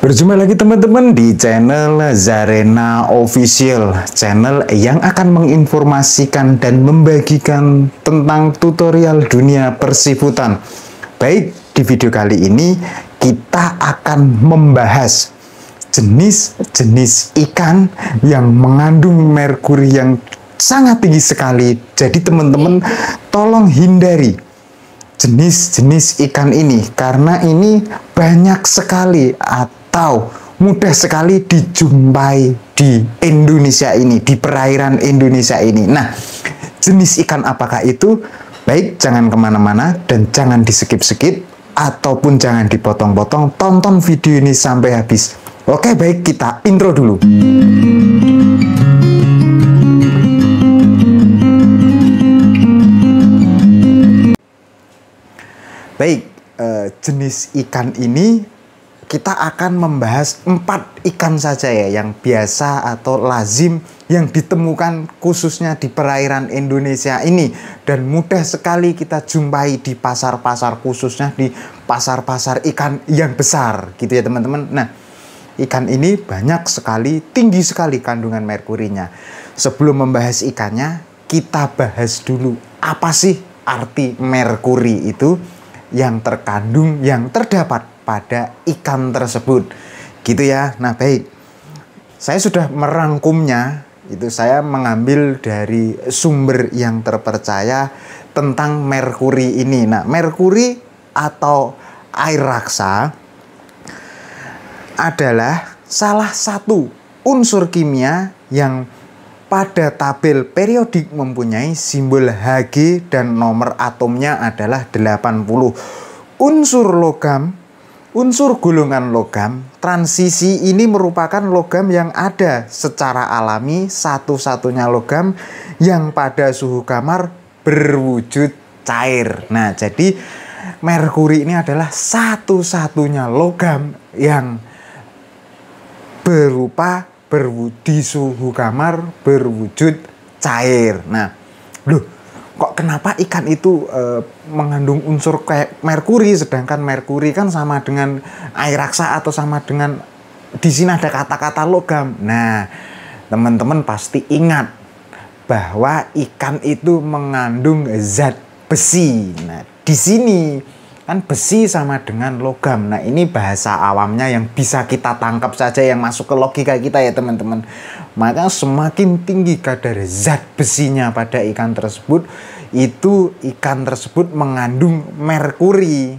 Berjumpa lagi teman-teman di channel Zarena Official, channel yang akan menginformasikan dan membagikan tentang tutorial dunia persifutan. Baik, di video kali ini kita akan membahas jenis-jenis ikan yang mengandung merkuri yang sangat tinggi sekali. Jadi teman-teman tolong hindari jenis-jenis ikan ini karena ini banyak sekali atau mudah sekali dijumpai di Indonesia ini, di perairan Indonesia ini. Nah, jenis ikan apakah itu? Baik, jangan kemana-mana dan jangan di-skip-skip ataupun jangan dipotong-potong, tonton video ini sampai habis. Oke, baik, kita intro dulu. Baik, jenis ikan ini kita akan membahas 4 ikan saja ya yang biasa atau lazim yang ditemukan khususnya di perairan Indonesia ini dan mudah sekali kita jumpai di pasar-pasar, khususnya di pasar-pasar ikan yang besar gitu ya teman-teman. Nah, ikan ini banyak sekali, tinggi sekali kandungan merkurinya. Sebelum membahas ikannya, kita bahas dulu apa sih arti merkuri itu yang terkandung, yang terdapat pada ikan tersebut gitu ya. Nah baik, saya sudah merangkumnya, itu saya mengambil dari sumber yang terpercaya tentang merkuri ini. Nah, merkuri atau air raksa adalah salah satu unsur kimia yang pada tabel periodik mempunyai simbol Hg dan nomor atomnya adalah 80. Unsur golongan logam transisi ini merupakan logam yang ada secara alami, satu-satunya logam yang pada suhu kamar berwujud cair. Nah, jadi merkuri ini adalah satu-satunya logam yang berupa di suhu kamar berwujud cair. Nah, loh, kok kenapa ikan itu mengandung unsur kayak merkuri, sedangkan merkuri kan sama dengan air raksa atau sama dengan, di sini ada kata-kata logam. Nah, teman-teman pasti ingat bahwa ikan itu mengandung zat besi. Nah, di sini kan besi sama dengan logam. Nah, ini bahasa awamnya yang bisa kita tangkap saja, yang masuk ke logika kita ya teman-teman. Maka semakin tinggi kadar zat besinya pada ikan tersebut, itu ikan tersebut mengandung merkuri.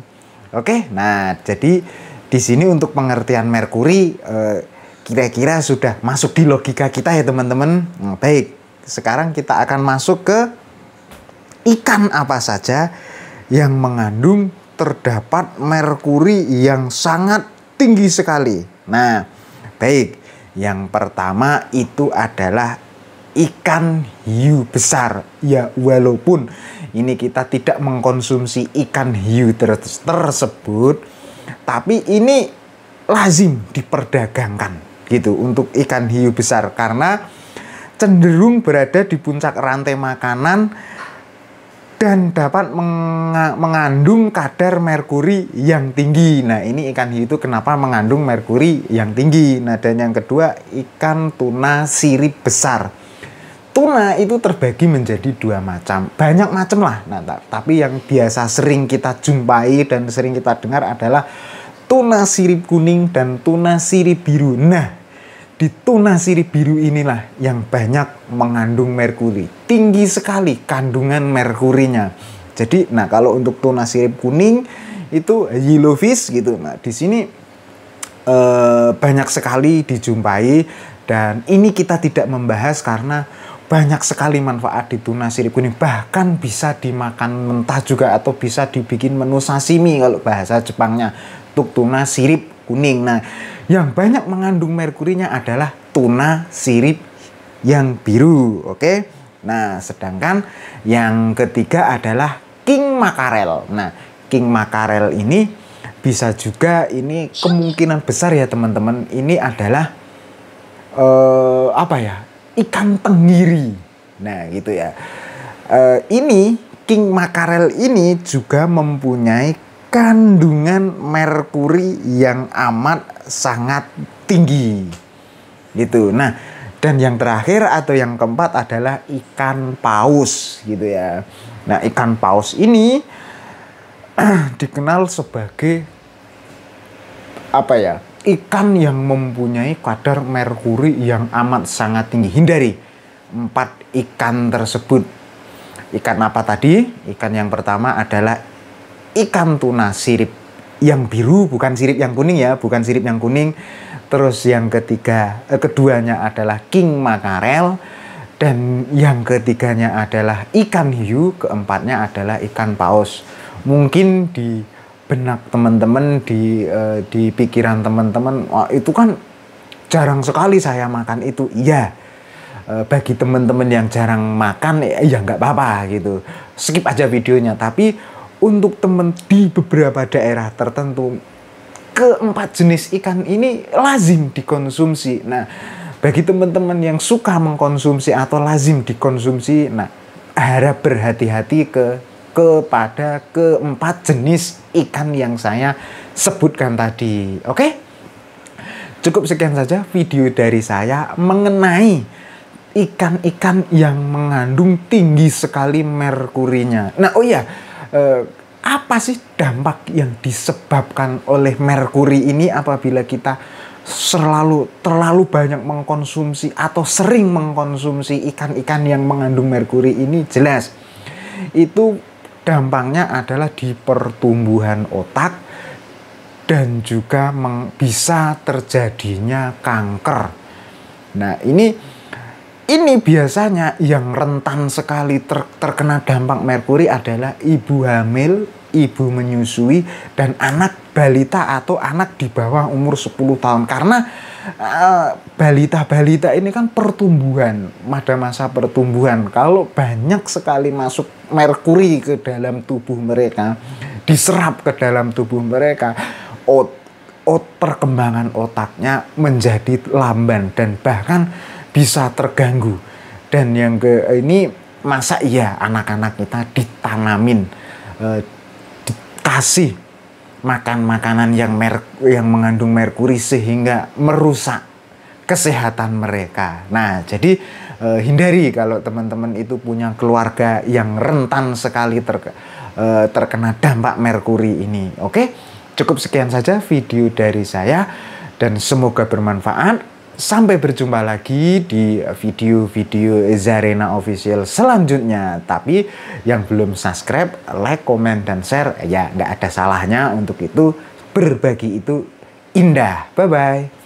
Oke, nah jadi di sini untuk pengertian merkuri kira-kira sudah masuk di logika kita ya teman-teman. Nah, baik, sekarang kita akan masuk ke ikan apa saja yang mengandung terdapat merkuri yang sangat tinggi sekali. Nah, baik, yang pertama itu adalah ikan hiu besar. Ya, walaupun ini kita tidak mengkonsumsi ikan hiu tersebut, tapi ini lazim diperdagangkan gitu untuk ikan hiu besar karena cenderung berada di puncak rantai makanan dan dapat mengandung kadar merkuri yang tinggi. Nah, ini ikan hiu itu kenapa mengandung merkuri yang tinggi. Nah, dan yang kedua, ikan tuna sirip besar. Tuna itu terbagi menjadi 2 macam. Banyak macam lah. Nah, tapi yang biasa sering kita jumpai dan sering kita dengar adalah tuna sirip kuning dan tuna sirip biru. Nah, di tuna sirip biru inilah yang banyak mengandung merkuri. Tinggi sekali kandungan merkurinya. Jadi, nah kalau untuk tuna sirip kuning itu yellowfish gitu. Nah, di sini banyak sekali dijumpai dan ini kita tidak membahas karena banyak sekali manfaat di tuna sirip kuning. Bahkan bisa dimakan mentah juga atau bisa dibikin menu sashimi kalau bahasa Jepangnya untuk tuna sirip kuning. Nah, yang banyak mengandung merkurinya adalah tuna sirip yang biru. Oke. Nah, sedangkan yang ketiga adalah king makarel. Nah, king makarel ini bisa juga, ini kemungkinan besar ya teman-teman, ini adalah ikan tenggiri. Nah, gitu ya. Ini king makarel ini juga mempunyai kandungan merkuri yang amat sangat tinggi gitu. Nah, dan yang terakhir atau yang keempat adalah ikan paus gitu ya. Nah, ikan paus ini dikenal sebagai apa ya? Ikan yang mempunyai kadar merkuri yang amat sangat tinggi. Hindari 4 ikan tersebut. Ikan apa tadi? Ikan yang pertama adalah ikan tuna sirip yang biru, bukan sirip yang kuning ya, bukan sirip yang kuning. Terus yang keduanya adalah king makarel, dan yang ketiganya adalah ikan hiu, keempatnya adalah ikan paus. Mungkin di benak teman-teman, di pikiran teman-teman, wah itu kan jarang sekali saya makan itu. Iya, bagi teman-teman yang jarang makan ya nggak apa-apa gitu, skip aja videonya. Tapi untuk teman di beberapa daerah tertentu, keempat jenis ikan ini lazim dikonsumsi. Nah, bagi teman-teman yang suka mengkonsumsi atau lazim dikonsumsi, nah harap berhati-hati kepada keempat jenis ikan yang saya sebutkan tadi. Oke? Cukup sekian saja video dari saya mengenai ikan-ikan yang mengandung tinggi sekali merkurinya. Nah, oh iya, apa sih dampak yang disebabkan oleh merkuri ini apabila kita terlalu banyak mengkonsumsi atau sering mengkonsumsi ikan-ikan yang mengandung merkuri ini? Jelas, itu dampaknya adalah di pertumbuhan otak dan juga bisa terjadinya kanker. Nah, ini biasanya yang rentan sekali terkena dampak merkuri adalah ibu hamil, ibu menyusui, dan anak balita atau anak di bawah umur 10 tahun. Karena balita-balita ini kan pertumbuhan, pada masa pertumbuhan. Kalau banyak sekali masuk merkuri ke dalam tubuh mereka, diserap ke dalam tubuh mereka, perkembangan otaknya menjadi lamban dan bahkan bisa terganggu. Dan yang ini, masa iya anak-anak kita ditanamin, dikasih makan makanan yang mengandung merkuri sehingga merusak kesehatan mereka. Nah, jadi hindari kalau teman-teman itu punya keluarga yang rentan sekali terkena dampak merkuri ini. Oke, cukup sekian saja video dari saya dan semoga bermanfaat. Sampai berjumpa lagi di video-video Zarena Official selanjutnya. Tapi yang belum subscribe, like, komen, dan share, ya nggak ada salahnya. Untuk itu, berbagi itu indah. Bye-bye.